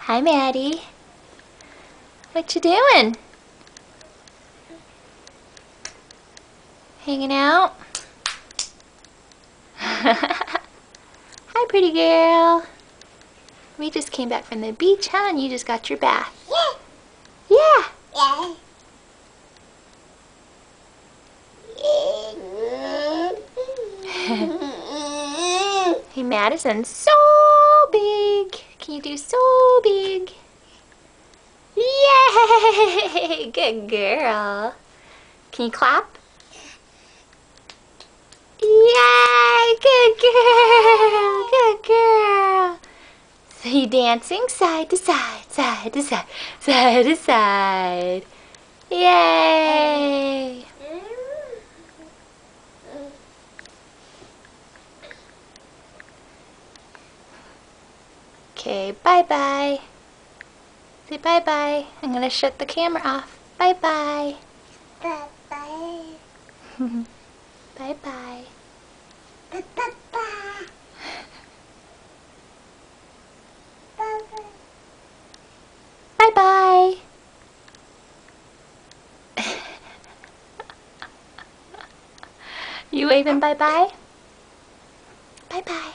Hi, Maddie. What you doing? Hanging out? Hi, pretty girl. We just came back from the beach, huh? And you just got your bath. Yeah. Yeah. Yeah. Hey, Madison, so big. Can you do so big? Yay! Good girl. Can you clap? Yay! Good girl! Good girl! So you dancing side to side, side to side, side to side. Yay! Okay, bye-bye. Say bye-bye. I'm gonna shut the camera off. Bye-bye. Bye-bye. Bye-bye. Bye-bye. Bye-bye. You waving bye-bye? Bye-bye.